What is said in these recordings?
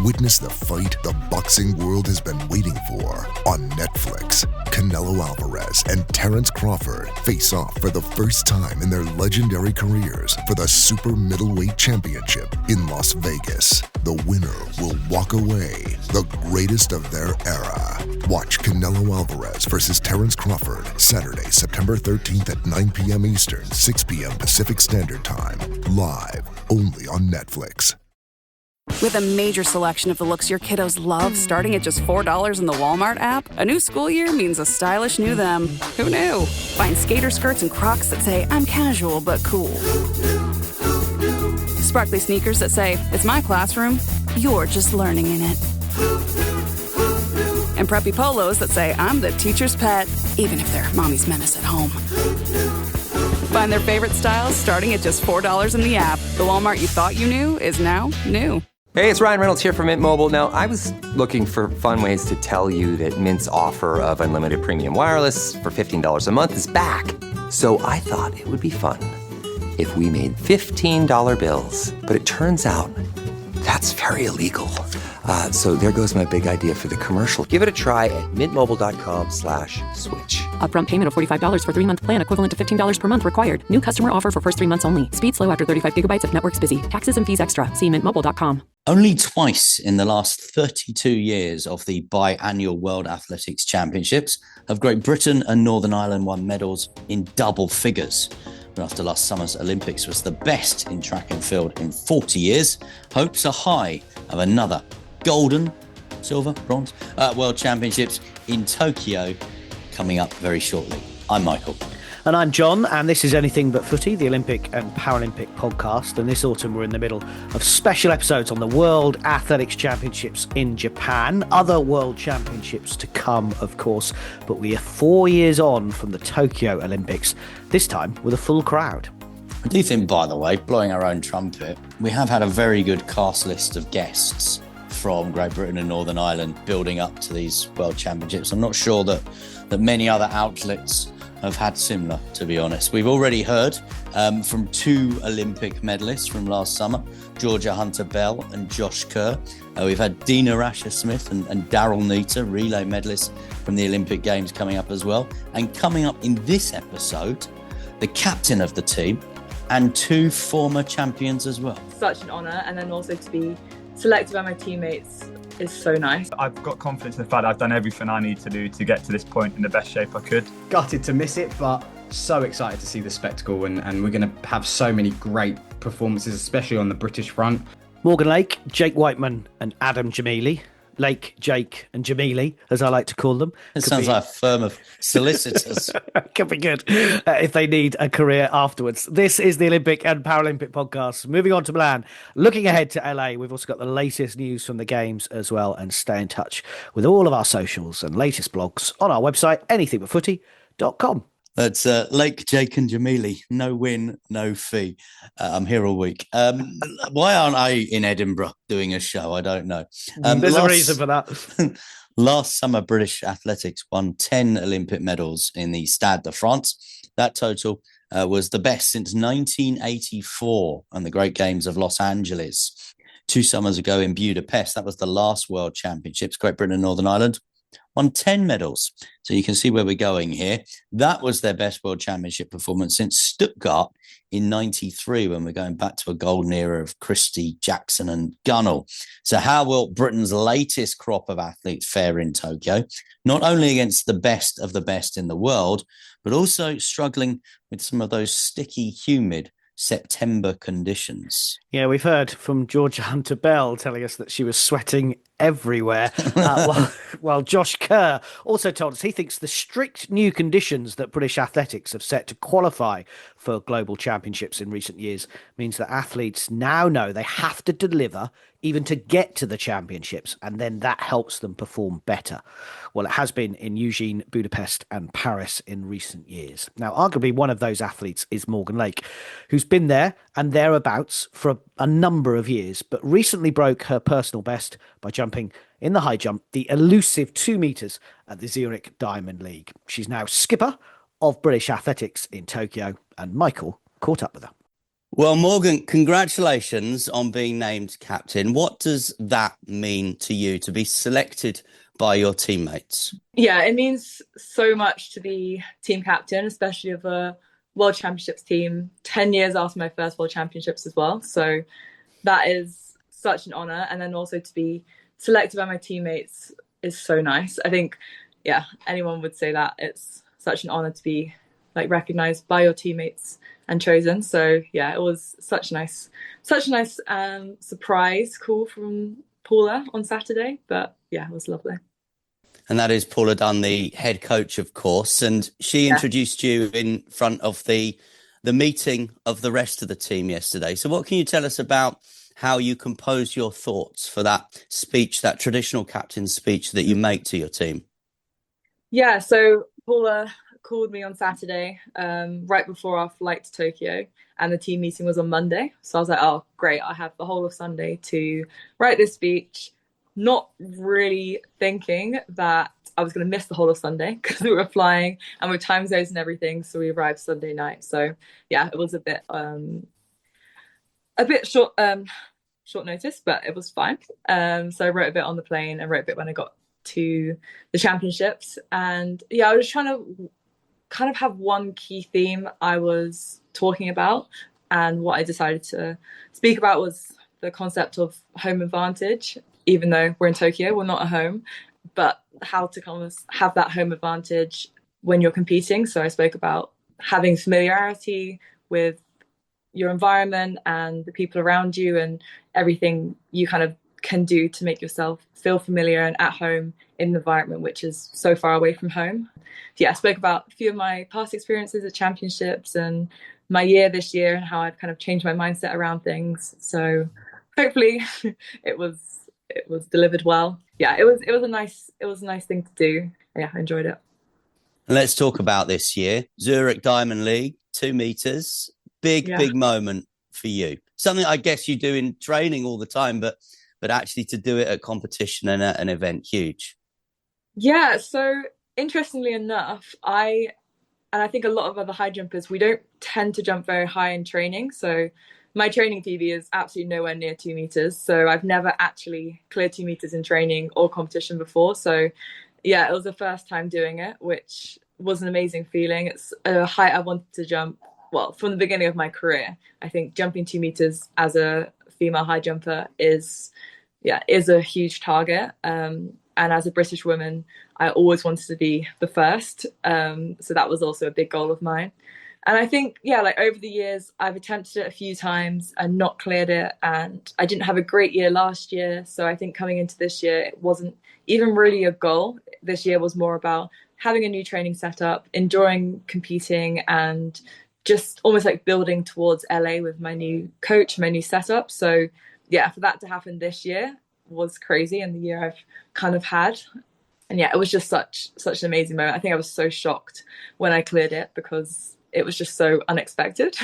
Witness the fight the boxing world has been waiting for on Netflix. Canelo Alvarez and Terrence Crawford face off for the first time in their legendary careers for the Super Middleweight Championship in Las Vegas. The winner will walk away the greatest of their era. Watch Canelo Alvarez versus Terrence Crawford Saturday, September 13th at 9 p.m. Eastern, 6 p.m. Pacific Standard Time. Live only on Netflix. With a major selection of the looks your kiddos love, starting at just $4 in the Walmart app, a new school year means a stylish new them. Who knew? Find skater skirts and Crocs that say, I'm casual but cool. Sparkly sneakers that say, it's my classroom, you're just learning in it. And preppy polos that say, I'm the teacher's pet, even if they're mommy's menace at home. Find their favorite styles starting at just $4 in the app. The Walmart you thought you knew is now new. Hey, it's Ryan Reynolds here from Mint Mobile. Now, I was looking for fun ways to tell you that Mint's offer of unlimited premium wireless for $15 a month is back. So I thought it would be fun if we made $15 bills. But it turns out that's very illegal. So there goes my big idea for the commercial. Give it a try at mintmobile.com/switch. Upfront payment of $45 for 3-month plan, equivalent to $15 per month required. New customer offer for first 3 months only. Speed slow after 35 gigabytes if network's busy. Taxes and fees extra. See mintmobile.com. Only twice in the last 32 years of the biannual World Athletics Championships have Great Britain and Northern Ireland won medals in double figures. But after last summer's Olympics was the best in track and field in 40 years, hopes are high of another golden, silver, bronze World Championships in Tokyo coming up very shortly. I'm Michael. And I'm John, and this is Anything But Footy, the Olympic and Paralympic podcast. And this autumn, we're in the middle of special episodes on the World Athletics Championships in Japan. Other World Championships to come, of course. But we are 4 years on from the Tokyo Olympics, this time with a full crowd. I do think, by the way, blowing our own trumpet, we have had a very good cast list of guests from Great Britain and Northern Ireland building up to these World Championships. I'm not sure that many other outlets have had similar, to be honest. We've already heard from 2 Olympic medalists from last summer, Georgia Hunter-Bell and Josh Kerr. We've had Dina Rasher-Smith and Daryl Neater, relay medalists from the Olympic Games coming up as well. And coming up in this episode, the captain of the team and 2 former champions as well. Such an honour, and then also to be selected by my teammates is so nice. I've got confidence in the fact that I've done everything I need to do to get to this point in the best shape I could. Gutted to miss it, but so excited to see the spectacle, and we're going to have so many great performances, especially on the British front. Morgan Lake, Jake Wightman and Adam Gemili. Lake, Jake and Gemili, as I like to call them. It sounds like a firm of solicitors. Could be good if they need a career afterwards. This is the Olympic and Paralympic podcast. Moving on to Milan. Looking ahead to LA, we've also got the latest news from the games as well, and stay in touch with all of our socials and latest blogs on our website, anythingbutfooty.com. That's Lake, Jake and Gemili. No win, no fee. I'm here all week. Why aren't I in Edinburgh doing a show? I don't know. There's a reason for that. Last summer, British athletics won 10 Olympic medals in the Stade de France. That total was the best since 1984 and the Great Games of Los Angeles. 2 summers ago in Budapest, that was the last World Championships. Great Britain and Northern Ireland won 10 medals. So you can see where we're going here. That was their best World Championship performance since Stuttgart in 93, when we're going back to a golden era of Christie, Jackson and Gunnell. So how will Britain's latest crop of athletes fare in Tokyo? Not only against the best of the best in the world, but also struggling with some of those sticky, humid September conditions. Yeah, we've heard from Georgia Hunter-Bell telling us that she was sweating everywhere, while Josh Kerr also told us he thinks the strict new conditions that British athletics have set to qualify for global championships in recent years means that athletes now know they have to deliver even to get to the championships, and then that helps them perform better. Well, it has been in Eugene, Budapest and Paris in recent years. Now, arguably one of those athletes is Morgan Lake, who's been there and thereabouts for a number of years, but recently broke her personal best by jumping in the high jump, the elusive 2 metres at the Zurich Diamond League. She's now skipper of British athletics in Tokyo, and Michael caught up with her. Well, Morgan, congratulations on being named captain. What does that mean to you to be selected by your teammates? Yeah, it means so much to be team captain, especially of a World Championships team 10 years after my first World Championships as well. So that is such an honor. And then also to be selected by my teammates is so nice. I think, yeah, anyone would say that. It's such an honor to be like recognized by your teammates and chosen. So yeah, it was such a nice surprise call from Paula on Saturday. But yeah, it was lovely. And that is Paula Dunn, the head coach, of course. And she introduced you in front of the meeting of the rest of the team yesterday. So what can you tell us about how you compose your thoughts for that speech, that traditional captain's speech that you make to your team? Yeah, so Paula called me on Saturday, right before our flight to Tokyo, and the team meeting was on Monday. So I was like, oh, great, I have the whole of Sunday to write this speech, not really thinking that I was going to miss the whole of Sunday because we were flying and with time zones and everything. So we arrived Sunday night. So yeah, it was a bit short notice, but it was fine. So I wrote a bit on the plane and wrote a bit when I got to the championships. And yeah, I was trying to kind of have one key theme I was talking about. And what I decided to speak about was the concept of home advantage. Even though we're in Tokyo, we're not at home, but how to kind of have that home advantage when you're competing. So I spoke about having familiarity with your environment and the people around you and everything you kind of can do to make yourself feel familiar and at home in an environment which is so far away from home. Yeah, I spoke about a few of my past experiences at championships and my year this year and how I've kind of changed my mindset around things. So hopefully it was delivered well. Yeah, it was a nice thing to do. Yeah, I enjoyed it. Let's talk about this year. Zurich Diamond League, 2 meters. Big moment for you. Something I guess you do in training all the time, but actually to do it at competition and at an event, huge. Yeah, so interestingly enough, I think a lot of other high jumpers, we don't tend to jump very high in training. So my training PB is absolutely nowhere near 2 meters. So I've never actually cleared 2 meters in training or competition before. So yeah, it was the first time doing it, which was an amazing feeling. It's a height I wanted to jump, well, from the beginning of my career. I think jumping 2 meters as a female high jumper is a huge target. And as a British woman, I always wanted to be the first. So that was also a big goal of mine. And I think, like over the years, I've attempted it a few times and not cleared it. And I didn't have a great year last year. So I think coming into this year, it wasn't even really a goal. This year was more about having a new training setup, enjoying competing, and just almost like building towards LA with my new coach, my new setup. So yeah, for that to happen this year was crazy, and the year I've kind of had. And yeah, it was just such an amazing moment. I think I was so shocked when I cleared it because it was just so unexpected.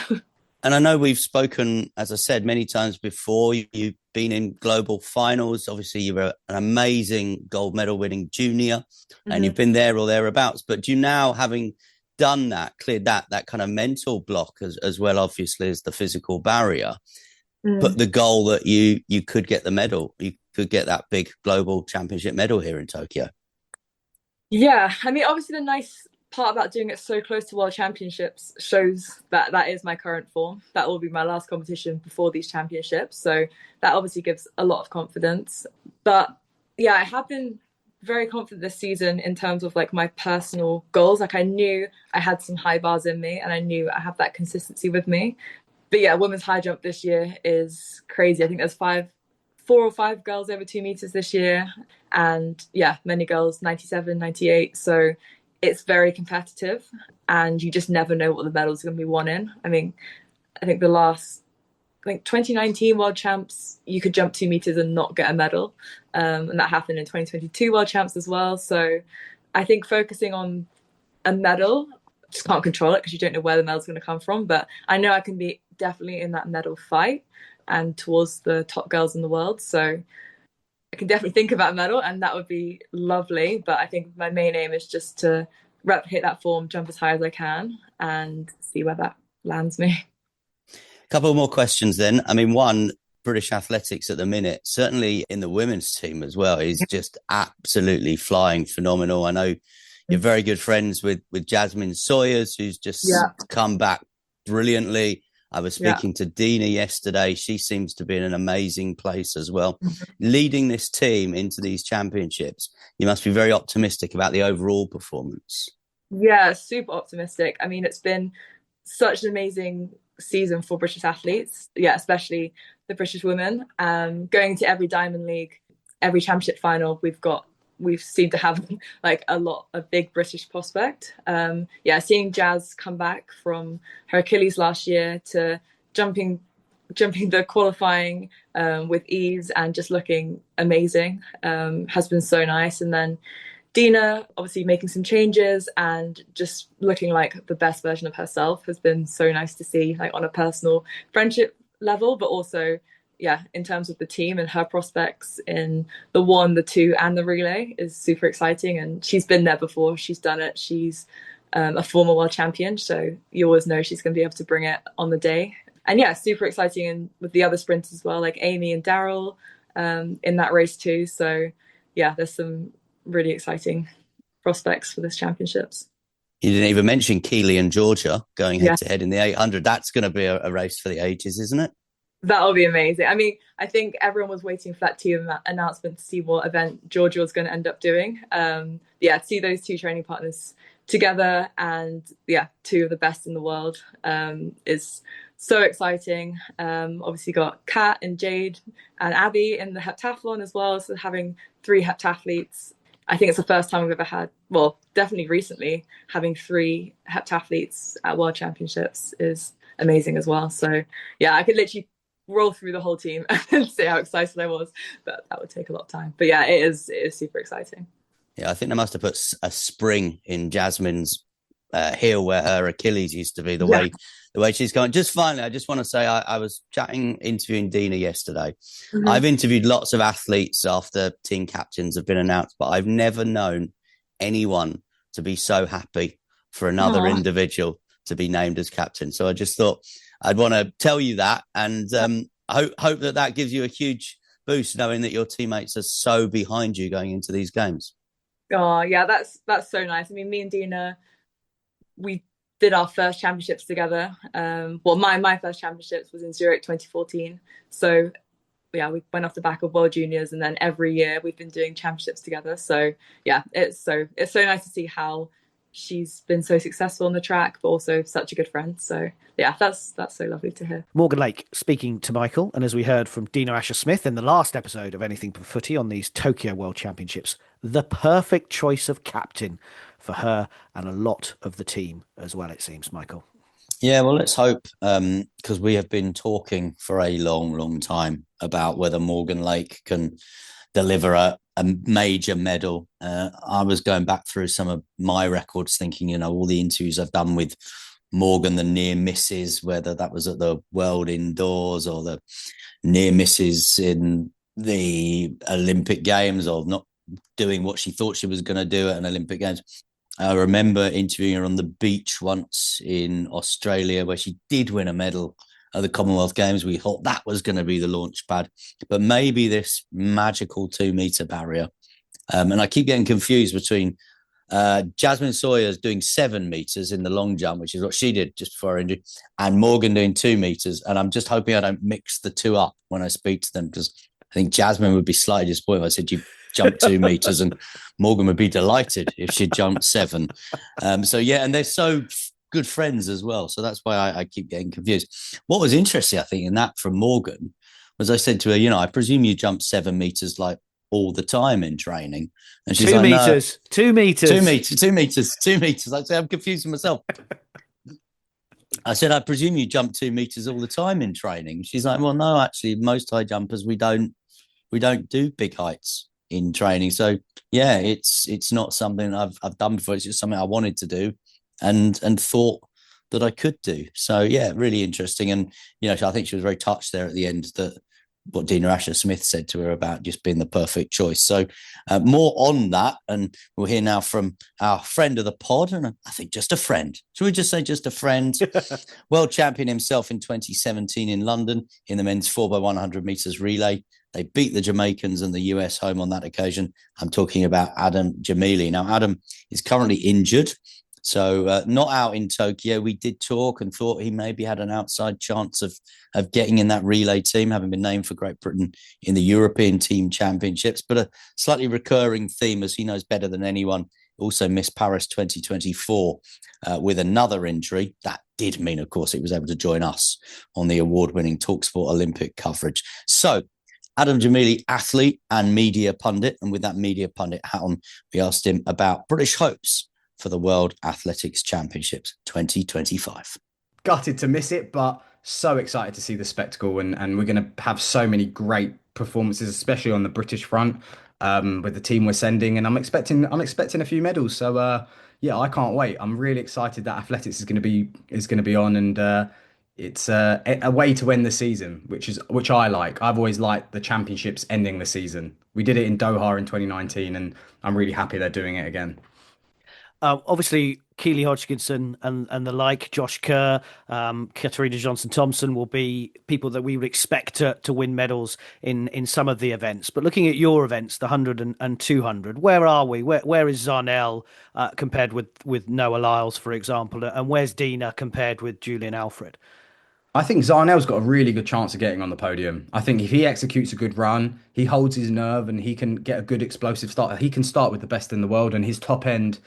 And I know we've spoken, as I said, many times before. You've been in global finals. Obviously, you were an amazing gold medal winning junior, and you've been there or thereabouts. But do you now, having done that, cleared that kind of mental block as well, obviously, as the physical barrier, but the goal that you could get the medal, you could get that big global championship medal here in Tokyo? Yeah, I mean, obviously the nice part about doing it so close to World Championships shows that that is my current form. That will be my last competition before these championships. So that obviously gives a lot of confidence. But yeah, I have been very confident this season in terms of like my personal goals. Like I knew I had some high bars in me and I knew I have that consistency with me. But yeah, women's high jump this year is crazy. I think there's 4 or 5 girls over 2 meters this year. And yeah, many girls, 97, 98. So it's very competitive and you just never know what the medals are going to be won in. I mean, I think 2019 World Champs, you could jump 2 meters and not get a medal. And that happened in 2022 World Champs as well. So I think focusing on a medal, just can't control it because you don't know where the medal's going to come from. But I know I can be definitely in that medal fight and towards the top girls in the world. So I can definitely think about a medal and that would be lovely. But I think my main aim is just to replicate that form, jump as high as I can and see where that lands me. Couple more questions then. I mean, one, British athletics at the minute, certainly in the women's team as well, is just absolutely flying phenomenal. I know you're very good friends with Jasmine Sawyers, who's just come back brilliantly. I was speaking to Dina yesterday. She seems to be in an amazing place as well. Leading this team into these championships, you must be very optimistic about the overall performance. Yeah, super optimistic. I mean, it's been such an amazing season for British athletes, especially the British women. Going to every Diamond League, every championship final, we've seemed to have like a big British prospect. Seeing Jazz come back from her Achilles last year to jumping the qualifying with ease and just looking amazing has been so nice. And then Dina obviously making some changes and just looking like the best version of herself has been so nice to see, like on a personal friendship level, but also in terms of the team and her prospects in the 1, the 2 and the relay is super exciting. And she's been there before, she's done it, she's a former world champion, so you always know she's going to be able to bring it on the day. And super exciting. And with the other sprinters as well, like Amy and Daryl in that race too. So there's some really exciting prospects for this championships. You didn't even mention Keely and Georgia going head to head in the 800. That's going to be a race for the ages, isn't it? That'll be amazing. I mean, I think everyone was waiting for that team announcement to see what event Georgia was going to end up doing. To see those two training partners together and two of the best in the world is so exciting. Obviously got Kat and Jade and Abby in the heptathlon as well. So having 3 heptathletes, I think it's the first time we've ever had, well, definitely recently, having 3 heptathletes at World Championships is amazing as well. So I could literally roll through the whole team and say how excited I was, but that would take a lot of time. But it is super exciting. I think they must have put a spring in Jasmine's heel where her Achilles used to be, the way she's going. Just finally, I just want to say I was interviewing Dina yesterday. I've interviewed lots of athletes after team captains have been announced, but I've never known anyone to be so happy for another individual to be named as captain. So I just thought I'd want to tell you that, and hope that gives you a huge boost, knowing that your teammates are so behind you going into these games. Oh yeah, that's so nice. I mean, me and Dina, we did our first championships together. My first championships was in Zurich 2014. So we went off the back of World Juniors, and then every year we've been doing championships together. So it's so nice to see how she's been so successful on the track, but also such a good friend. So that's so lovely to hear. Morgan Lake speaking to Michael, and as we heard from Dina Asher-Smith in the last episode of Anything But Footy on these Tokyo World Championships, the perfect choice of captain for her and a lot of the team as well, it seems, Michael. Yeah, well, let's hope, because we have been talking for a long, long time about whether Morgan Lake can deliver a major medal. I was going back through some of my records thinking, all the interviews I've done with Morgan, the near misses, whether that was at the World Indoors or the near misses in the Olympic Games, or not doing what she thought she was going to do at an Olympic Games. I remember interviewing her on the beach once in Australia, where she did win a medal at the Commonwealth Games. We thought that was going to be the launch pad, but maybe this magical 2-meter barrier. And I keep getting confused between Jasmine Sawyers doing 7 meters in the long jump, which is what she did just before her injury, and Morgan doing 2 meters. And I'm just hoping I don't mix the two up when I speak to them, because I think Jasmine would be slightly disappointed if I said you jumped 2 meters, and Morgan would be delighted if she jumped 7. And they're so good friends as well. So that's why I keep getting confused. What was interesting, I think, in that from Morgan was I said to her, I presume you jump 7 meters like all the time in training. And she's 2 like, meters, no, 2 meters, 2 meters, 2 meters, 2 meters. I said, I'm confusing myself. I said, I presume you jump 2 meters all the time in training. She's like, well, no, actually, most high jumpers, we don't do big heights in training. So it's not something I've done before. It's just something I wanted to do and thought that I could do. So really interesting. And I think she was very touched there at the end that what Dina Asher-Smith said to her about just being the perfect choice. So more on that, and we'll hear now from our friend of the pod, and I think just a friend. Should we just say just a friend? World champion himself in 2017 in London in the men's 4x100 meters relay. They beat the Jamaicans and the US home on that occasion. I'm talking about Adam Gemili. Now, Adam is currently injured, so not out in Tokyo. We did talk and thought he maybe had an outside chance of getting in that relay team, having been named for Great Britain in the European Team Championships. But a slightly recurring theme, as he knows better than anyone, also missed Paris 2024 with another injury. That did mean, of course, he was able to join us on the award-winning TalkSport Olympic coverage. So Adam Gemili, athlete and media pundit. And with that media pundit hat on, we asked him about British hopes for the World Athletics Championships 2025. Gutted to miss it, but so excited to see the spectacle. And we're going to have so many great performances, especially on the British front, with the team we're sending. And I'm expecting a few medals. So yeah, I can't wait. I'm really excited that athletics is going to be on, and it's a way to end the season, which I like. I've always liked the championships ending the season. We did it in Doha in 2019, and I'm really happy they're doing it again. Obviously, Keely Hodgkinson and the like, Josh Kerr, Katarina Johnson-Thompson will be people that we would expect to win medals in some of the events. But looking at your events, the 100 and 200, where are we? Where is Zarnell compared with Noah Lyles, for example? And where's Dina compared with Julian Alfred? I think Zarnell's got a really good chance of getting on the podium. I think if he executes a good run, he holds his nerve and he can get a good explosive start. He can start with the best in the world, and his top end.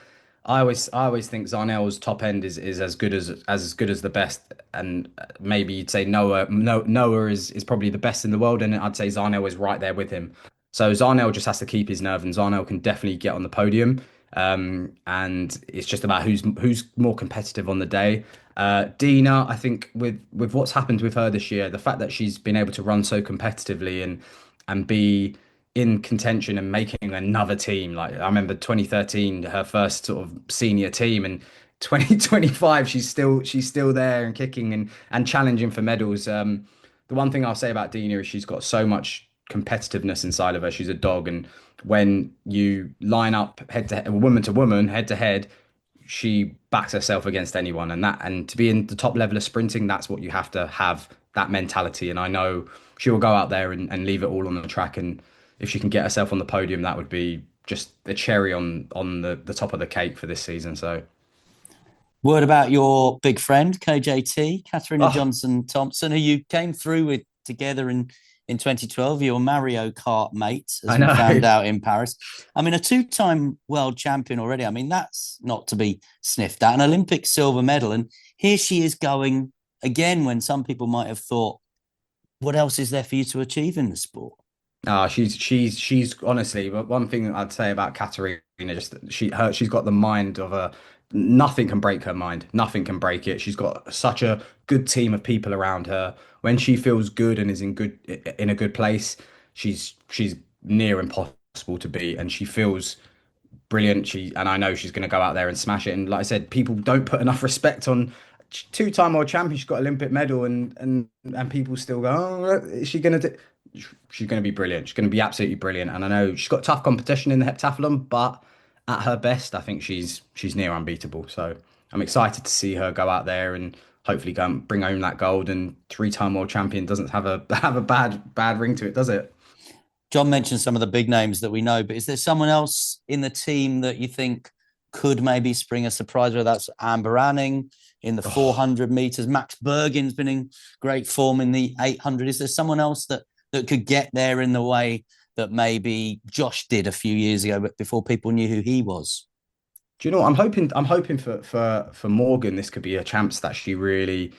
I always think Zarnell's top end is as good as the best, and maybe you'd say Noah is probably the best in the world, and I'd say Zarnell is right there with him. So Zarnell just has to keep his nerve, and Zarnell can definitely get on the podium. And it's just about who's more competitive on the day. Dina, I think with what's happened with her this year, the fact that she's been able to run so competitively and be in contention and making another team. Like I remember 2013, her first sort of senior team, and 2025 she's still there and kicking and challenging for medals. The one thing I'll say about Dina is she's got so much competitiveness inside of her. She's a dog, and when you line up head to head, woman to woman, head to head, she backs herself against anyone. And to be in the top level of sprinting, that's what you have that mentality. And I know she will go out there and leave it all on the track. And if she can get herself on the podium, that would be just the cherry on the top of the cake for this season. So, word about your big friend KJT, Katarina Johnson-Thompson, who you came through with together in 2012, your Mario Kart mate, as we found out in Paris. I mean, a two-time world champion already. I mean, that's not to be sniffed at. An Olympic silver medal, and here she is going again when some people might have thought, what else is there for you to achieve in the sport? She's honestly, but one thing I'd say about Katarina, just she's got the mind of a. Nothing can break her mind. Nothing can break it. She's got such a good team of people around her. When she feels good and is in a good place, she's near impossible to beat, and she feels brilliant. And I know she's going to go out there and smash it. And like I said, people don't put enough respect on two-time world champion. She's got Olympic medal, and people still go, oh, is she going to do? She's going to be brilliant. She's going to be absolutely brilliant. And I know she's got tough competition in the heptathlon, but at her best, I think she's near unbeatable. So I'm excited to see her go out there and hopefully go and bring home that gold. And three-time world champion doesn't have a bad ring to it, does it? John mentioned some of the big names that we know, but is there someone else in the team that you think could maybe spring a surprise? Whether that's Amber Anning in the 400 meters, Max Bergin's been in great form in the 800. Is there someone else that could get there in the way that maybe Josh did a few years ago, but before people knew who he was? Do you know what? I'm hoping for Morgan, this could be a chance that she really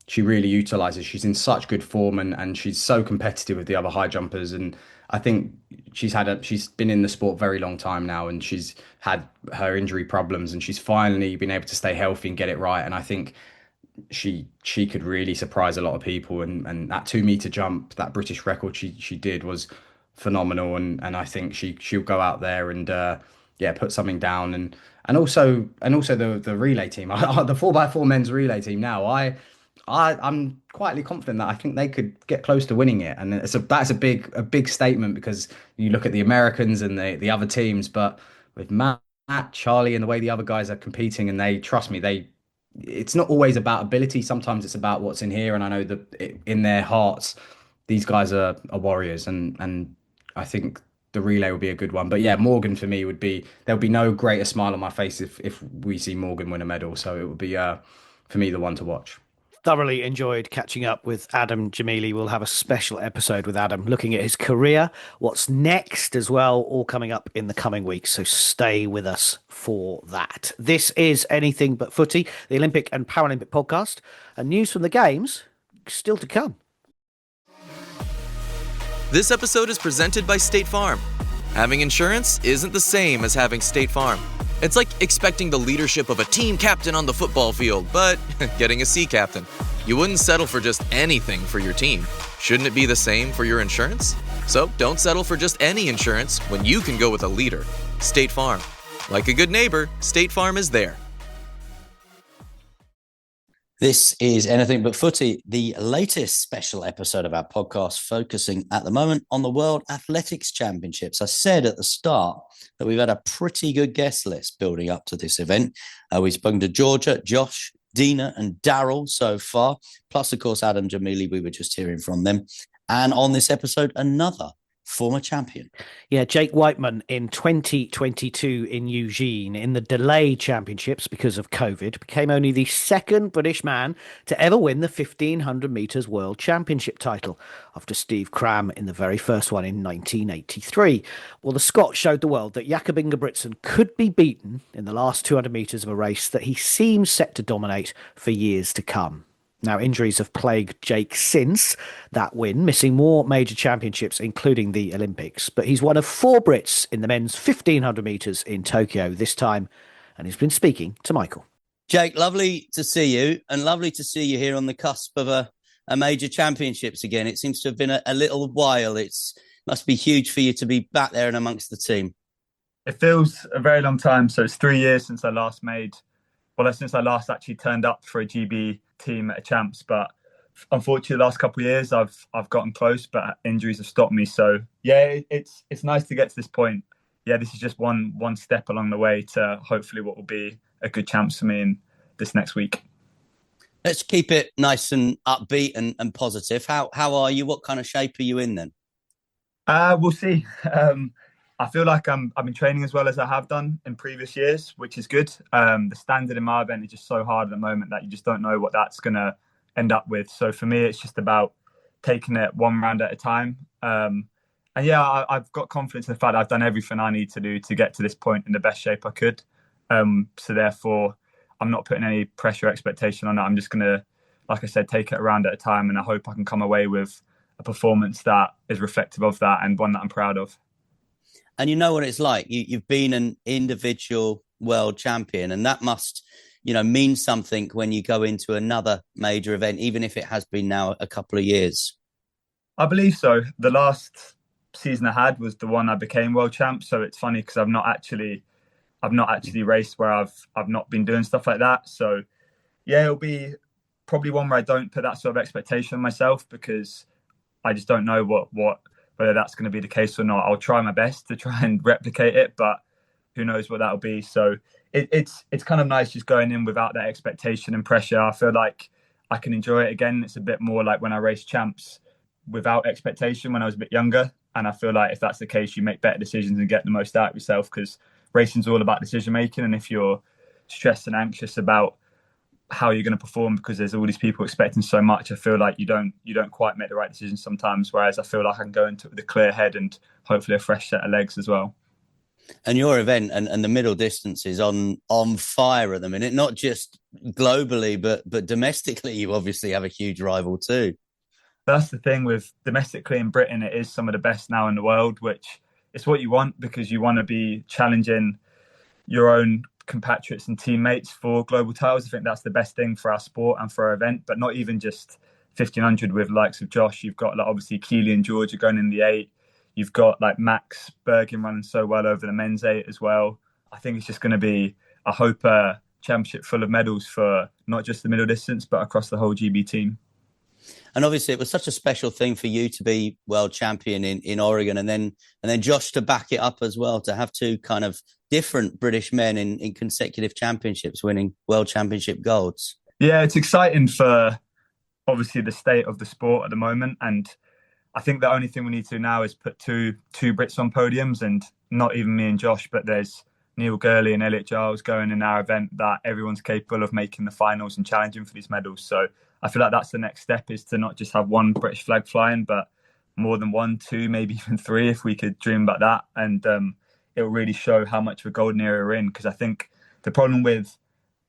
utilizes. She's in such good form, and she's so competitive with the other high jumpers. And I think she's been in the sport a very long time now, and she's had her injury problems, and she's finally been able to stay healthy and get it right. And I think she could really surprise a lot of people. And that 2 meter jump, that British record she did was phenomenal. And I think she'll go out there and put something down. And also the relay team, the 4x4 men's relay team. Now I'm quietly confident that I think they could get close to winning it, and that's a big statement because you look at the Americans and the other teams, but with Matt, Charlie, and the way the other guys are competing, and they trust me, it's not always about ability. Sometimes it's about what's in here, and I know that in their hearts, these guys are warriors, and I think the relay will be a good one. But yeah, Morgan for me would be there'll be no greater smile on my face if we see Morgan win a medal. So it would be for me the one to watch. Thoroughly enjoyed catching up with Adam Gemili. We'll have a special episode with Adam looking at his career, what's next as well, all coming up in the coming weeks. So stay with us for that. This is Anything But Footy, the Olympic and Paralympic podcast, and news from the Games still to come. This episode is presented by State Farm. Having insurance isn't the same as having State Farm. It's like expecting the leadership of a team captain on the football field, but getting a sea captain. You wouldn't settle for just anything for your team. Shouldn't it be the same for your insurance? So don't settle for just any insurance when you can go with a leader. State Farm. Like a good neighbor, State Farm is there. This is Anything But Footy, the latest special episode of our podcast, focusing at the moment on the World Athletics Championships. I said at the start that we've had a pretty good guest list building up to this event. We've spoken to Georgia, Josh, Dina and Daryl so far, plus, of course, Adam Gemili, we were just hearing from them. And on this episode, another former champion. Yeah, Jake Wightman in 2022 in Eugene in the delay championships because of COVID became only the second British man to ever win the 1500 metres world championship title after Steve Cram in the very first one in 1983. Well, the Scot showed the world that Jakob Ingebrigtsen could be beaten in the last 200 metres of a race that he seems set to dominate for years to come. Now, injuries have plagued Jake since that win, missing more major championships, including the Olympics. But he's one of 4 Brits in the men's 1500 metres in Tokyo this time, and he's been speaking to Michael. Jake, lovely to see you, and lovely to see you here on the cusp of a major championships again. It seems to have been a little while. Must be huge for you to be back there and amongst the team. It feels a very long time. So it's 3 years since I last actually turned up for a GB team at a champs, but unfortunately the last couple of years I've gotten close, but injuries have stopped me. So yeah, it's nice to get to this point. Yeah, this is just one step along the way to hopefully what will be a good champs for me in this next week. Let's keep it nice and upbeat and positive. How are you? What kind of shape are you in then? We'll see. I feel like I've been training as well as I have done in previous years, which is good. The standard in my event is just so hard at the moment that you just don't know what that's going to end up with. So for me, it's just about taking it one round at a time. And yeah, I've got confidence in the fact that I've done everything I need to do to get to this point in the best shape I could. So therefore, I'm not putting any pressure or expectation on it. I'm just going to, like I said, take it a round at a time. And I hope I can come away with a performance that is reflective of that and one that I'm proud of. And you know what it's like. You've been an individual world champion, and that must, mean something when you go into another major event, even if it has been now a couple of years. I believe so. The last season I had was the one I became world champ. So it's funny because I've not actually raced where I've not been doing stuff like that. So yeah, it'll be probably one where I don't put that sort of expectation on myself because I just don't know whether that's going to be the case or not. I'll try my best to try and replicate it, but who knows what that'll be. So it's kind of nice just going in without that expectation and pressure. I feel like I can enjoy it again. It's a bit more like when I raced champs without expectation when I was a bit younger. And I feel like if that's the case, you make better decisions and get the most out of yourself because racing's all about decision making. And if you're stressed and anxious about how you're going to perform because there's all these people expecting so much, I feel like you don't quite make the right decisions sometimes, whereas I feel like I can go into it with a clear head and hopefully a fresh set of legs as well. And your event and the middle distance is on fire at the minute, not just globally but domestically. You obviously have a huge rival too. That's the thing with domestically in Britain, it is some of the best now in the world, which is what you want because you want to be challenging your own compatriots and teammates for global titles. I think that's the best thing for our sport and for our event, but not even just 1500 with likes of Josh. You've got obviously Keely and Georgia going in the 8. You've got Max Bergin running so well over the men's 8 as well. I think it's just going to be, I hope, a championship full of medals for not just the middle distance, but across the whole GB team. And obviously, it was such a special thing for you to be world champion in Oregon, and then Josh to back it up as well, to have two kind of different British men in consecutive championships, winning world championship golds. Yeah, it's exciting for obviously the state of the sport at the moment, and I think the only thing we need to do now is put two Brits on podiums, and not even me and Josh, but there's Neil Gurley and Elliot Giles going in our event that everyone's capable of making the finals and challenging for these medals. So I feel like that's the next step, is to not just have one British flag flying, but more than one, two, maybe even three, if we could dream about that. And it'll really show how much of a golden era we're in. Because I think the problem with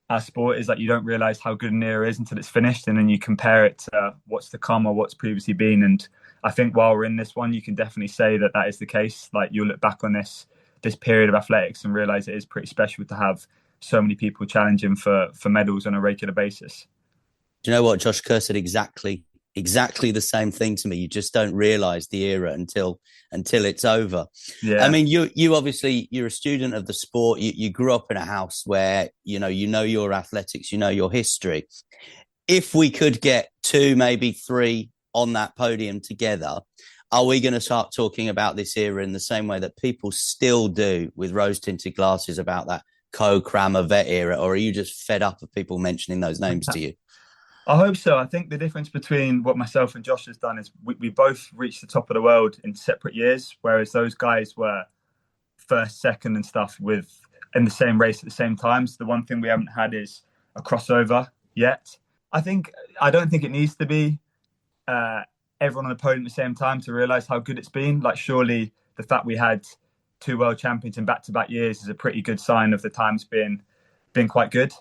our sport is that you don't realise how good an era is until it's finished, and then you compare it to what's to come or what's previously been. And I think while we're in this one, you can definitely say that is the case. Like, you'll look back on this period of athletics and realise it is pretty special to have so many people challenging for medals on a regular basis. Do you know what? Josh Kerr said exactly the same thing to me. You just don't realise the era until it's over. Yeah. I mean, you obviously, you're a student of the sport. You grew up in a house where, you know your athletics, you know your history. If we could get two, maybe three on that podium together, are we going to start talking about this era in the same way that people still do with rose-tinted glasses about that Crammer vet era? Or are you just fed up of people mentioning those names to you? I hope so. I think the difference between what myself and Josh has done is we both reached the top of the world in separate years, whereas those guys were first, second and stuff in the same race at the same time. So the one thing we haven't had is a crossover yet. I don't think it needs to be everyone on the podium at the same time to realise how good it's been. Like, surely the fact we had two world champions in back-to-back years is a pretty good sign of the times being quite good.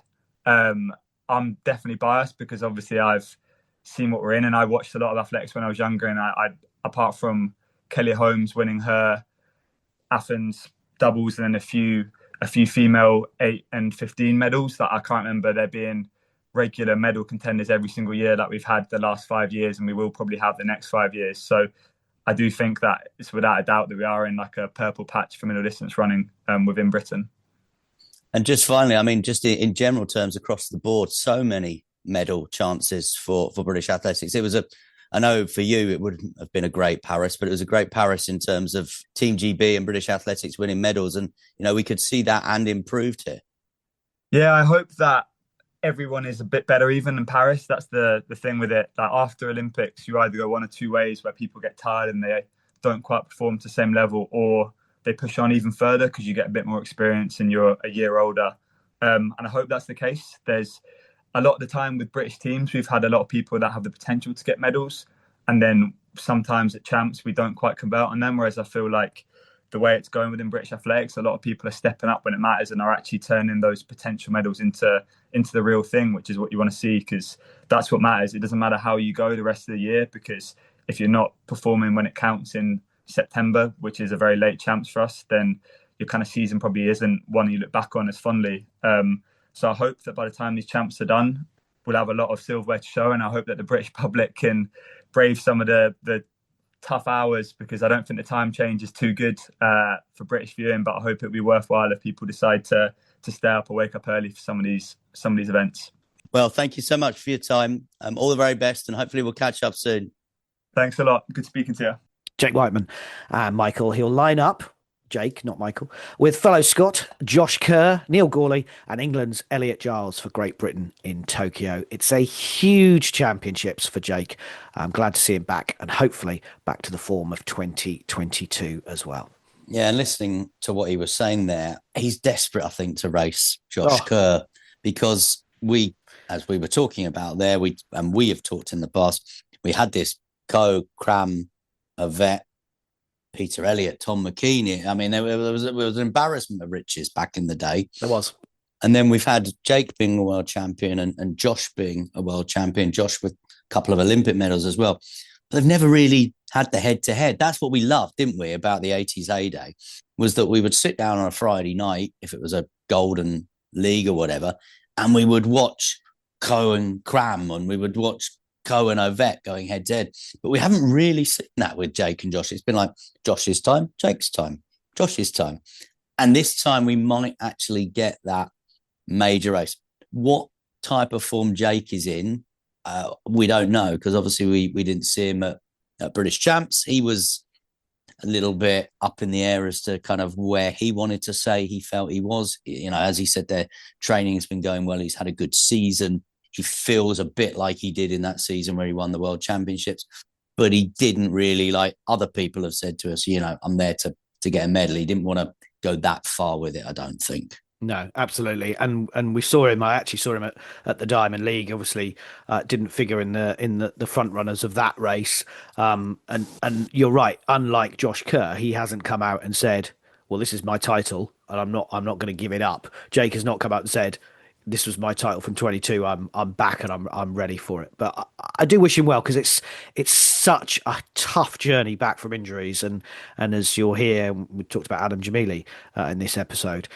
I'm definitely biased because obviously I've seen what we're in, and I watched a lot of athletics when I was younger, and I apart from Kelly Holmes winning her Athens doubles and then a few female 8 and 15 medals, that I can't remember there being regular medal contenders every single year that we've had the last 5 years, and we will probably have the next 5 years. So I do think that it's without a doubt that we are in like a purple patch for middle distance running within Britain. And just finally, I mean, just in general terms across the board, so many medal chances for British athletics. It was I know for you it would have been a great Paris, but it was a great Paris in terms of Team GB and British athletics winning medals. And, we could see that and improved here. Yeah, I hope that everyone is a bit better even in Paris. That's the thing with it. Like, after Olympics, you either go one or two ways, where people get tired and they don't quite perform to the same level, or they push on even further because you get a bit more experience and you're a year older. And I hope that's the case. There's a lot of the time with British teams, we've had a lot of people that have the potential to get medals. And then sometimes at champs, we don't quite convert on them. Whereas I feel like the way it's going within British athletics, a lot of people are stepping up when it matters and are actually turning those potential medals into the real thing, which is what you want to see, because that's what matters. It doesn't matter how you go the rest of the year, because if you're not performing when it counts in September, which is a very late champs for us, then your kind of season probably isn't one you look back on as fondly. So I hope that by the time these champs are done, we'll have a lot of silverware to show, and I hope that the British public can brave some of the tough hours, because I don't think the time change is too good for British viewing, but I hope it'll be worthwhile if people decide to stay up or wake up early for some of these events. Well, thank you so much for your time. All the very best, and hopefully we'll catch up soon. Thanks a lot. Good speaking to you. Jake Wightman and Michael. He'll line up, Jake, not Michael, with fellow Scot Josh Kerr, Neil Gawley, and England's Elliot Giles for Great Britain in Tokyo. It's a huge championships for Jake. I'm glad to see him back, and hopefully back to the form of 2022 as well. Yeah, and listening to what he was saying there, he's desperate, I think, to race Josh Kerr, because as we were talking about there, we have talked in the past, we had this Cram, a vet, Peter Elliott, Tom McKean. I mean, there was an embarrassment of riches back in the day. There was. And then we've had Jake being a world champion and Josh being a world champion, Josh with a couple of Olympic medals as well. But they've never really had the head-to-head. That's what we loved, didn't we, about the 80s A-Day, was that we would sit down on a Friday night, if it was a Golden League or whatever, and we would watch Cram, and we would watch and Ovett going head to head. But we haven't really seen that with Jake and Josh. It's been like Josh's time, Jake's time, Josh's time. And this time we might actually get that major race. What type of form Jake is in, we don't know, because obviously we didn't see him at British Champs. He was a little bit up in the air as to kind of where he wanted to say he felt he was. As he said, their training has been going well. He's had a good season. He feels a bit like he did in that season where he won the World Championships, but he didn't really, like other people have said to us, I'm there to get a medal. He didn't want to go that far with it, I don't think. No, absolutely, and we saw him. I actually saw him at the Diamond League. Obviously, didn't figure in the front runners of that race. And you're right. Unlike Josh Kerr, he hasn't come out and said, "Well, this is my title, and I'm not going to give it up." Jake has not come out and said, "This was my title from 22. I'm back and I'm ready for it." But I do wish him well, because it's such a tough journey back from injuries, and as you'll hear, we talked about Adam Gemili in this episode.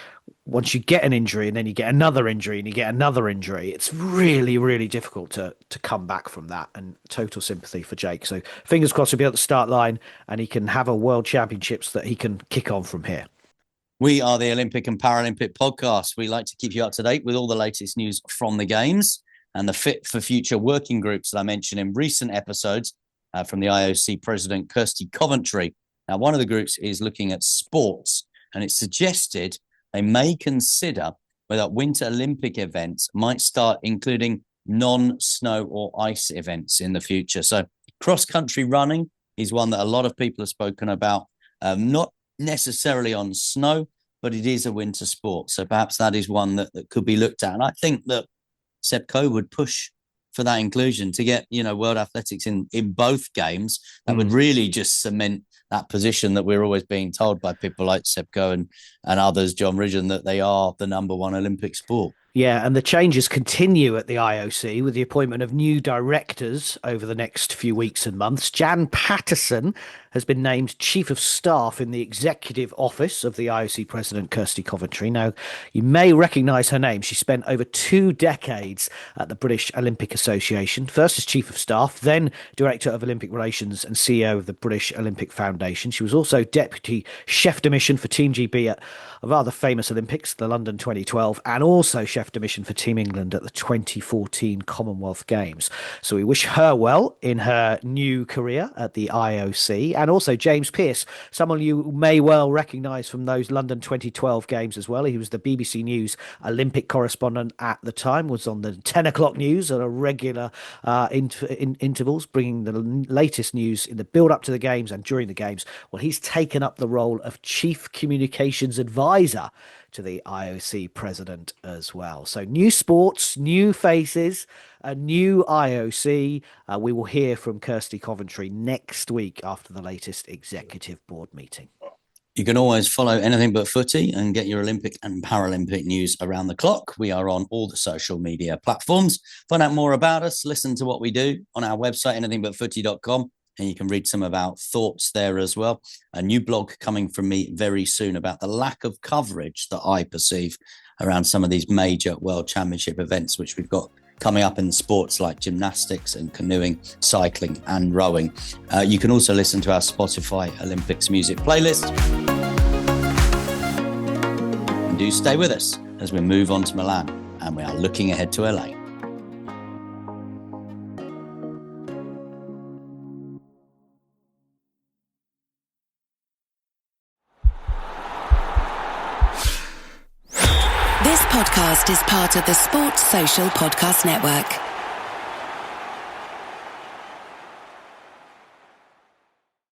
Once you get an injury and then you get another injury and you get another injury, it's really, really difficult to come back from that. And total sympathy for Jake. So fingers crossed he'll be at the start line and he can have a World Championships that he can kick on from here. We are the Olympic and Paralympic podcast. We like to keep you up to date with all the latest news from the Games and the Fit for Future working groups that I mentioned in recent episodes from the IOC President Kirsty Coventry. Now, one of the groups is looking at sports, and it's suggested they may consider whether Winter Olympic events might start including non-snow or ice events in the future. So cross-country running is one that a lot of people have spoken about, not necessarily on snow, but it is a winter sport. So perhaps that is one that could be looked at. And I think that Seb Coe would push for that inclusion to get, World Athletics in both games. That would really just cement that position that we're always being told by people like Seb Coe and others, John Ridgeon, that they are the number one Olympic sport. Yeah, and the changes continue at the IOC with the appointment of new directors over the next few weeks and months. Jan Patterson has been named Chief of Staff in the Executive Office of the IOC President Kirsty Coventry. Now, you may recognise her name. She spent over 2 decades at the British Olympic Association, first as Chief of Staff, then Director of Olympic Relations and CEO of the British Olympic Foundation. She was also Deputy Chef de Mission for Team GB at a rather famous Olympics, the London 2012, and also Chef de Mission for Team England at the 2014 Commonwealth Games. So we wish her well in her new career at the IOC. And also James Pearce, someone you may well recognise from those London 2012 Games as well. He was the BBC News Olympic correspondent at the time, was on the 10 o'clock news at a regular intervals, bringing the latest news in the build-up to the Games and during the Games. Well, he's taken up the role of Chief Communications Advisor to the IOC president as well. So new sports, new faces, a new IOC. We will hear from Kirsty Coventry next week after the latest executive board meeting. You can always follow Anything But Footy and get your Olympic and Paralympic news around the clock. We are on all the social media platforms. Find out more about us, listen to what we do on our website, anythingbutfooty.com. And you can read some of our thoughts there as well. A new blog coming from me very soon about the lack of coverage that I perceive around some of these major World Championship events, which we've got coming up in sports like gymnastics and canoeing, cycling and rowing. You can also listen to our Spotify Olympics music playlist. And do stay with us as we move on to Milan, and we are looking ahead to LA. This podcast is part of the Sports Social Podcast Network.